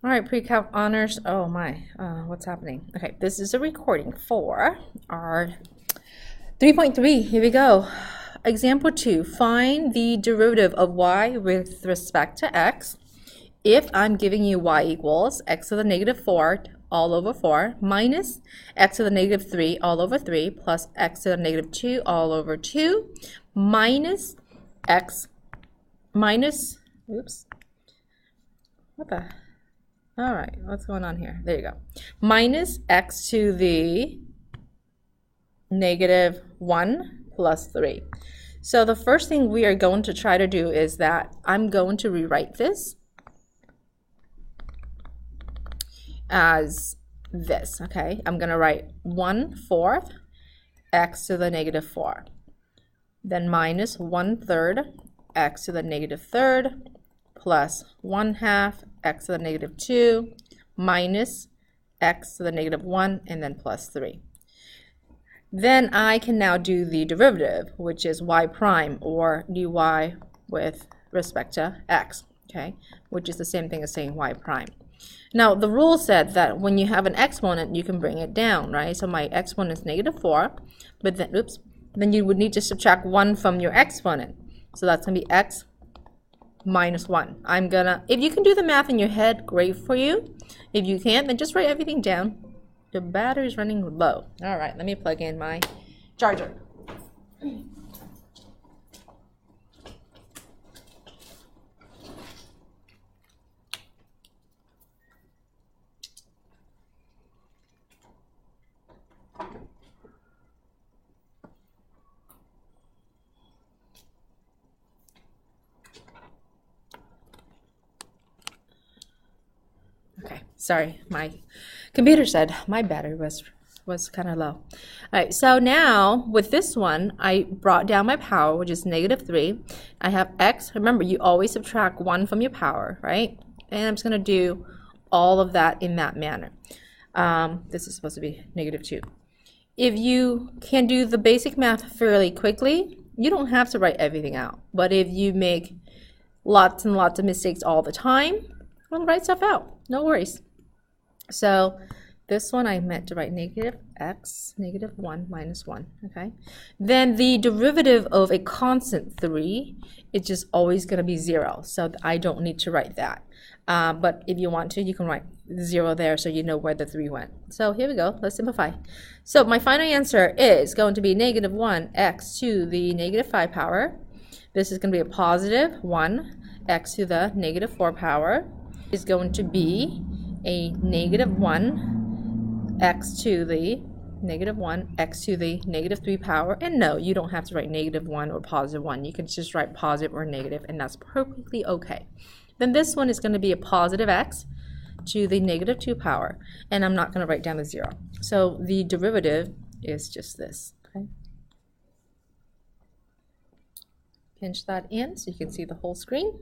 All right, pre-calc honors. Oh my, what's happening? Okay, this is a recording for our 3.3. Here we go. Example 2, find the derivative of y with respect to x if I'm giving you y equals x to the negative 4 all over 4 minus x to the negative 3 all over 3 plus x to the negative 2 all over 2 minus x minus, oops, what the, all right, what's going on here? There you go. Minus x to the negative 1 plus 3. So the first thing we are going to try to do is that I'm going to rewrite this as this, okay? I'm going to write 1/4 x to the negative 4, then minus 1/3 x to the negative 3rd plus 1/2 x to the negative 2 minus x to the negative 1 and then plus 3. Then I can now do the derivative, which is y prime or dy with respect to x, okay? Which is the same thing as saying y prime. Now, the rule said that when you have an exponent, you can bring it down, right? So my exponent is negative 4, but then, oops, then you would need to subtract 1 from your exponent. So that's going to be x minus 1. I'm going to, if you can do the math in your head, great for you. If you can't, then just write everything down. The battery is running low. All right, let me plug in my charger. Okay, sorry, my computer said my battery was kind of low. All right, so now with this one, I brought down my power, which is negative 3. I have x. Remember, you always subtract 1 from your power, right? And I'm just going to do all of that in that manner. This is supposed to be negative 2. If you can do the basic math fairly quickly, you don't have to write everything out. But if you make lots and lots of mistakes all the time, well, write stuff out. No worries. So this one I meant to write negative x, negative 1 minus 1, okay? Then the derivative of a constant 3 is just always going to be 0, so I don't need to write that. But if you want to, you can write 0 there so you know where the 3 went. So here we go. Let's simplify. So my final answer is going to be negative 1 x to the negative 5 power. This is going to be a positive 1 x to the negative 4 power. Is going to be a negative 1 x to the negative 1 x to the negative 3 power. And no, you don't have to write negative 1 or positive 1. You can just write positive or negative, and that's perfectly okay. Then this one is going to be a positive x to the negative 2 power, and I'm not going to write down the 0. So the derivative is just this, okay? Pinch that in so you can see the whole screen.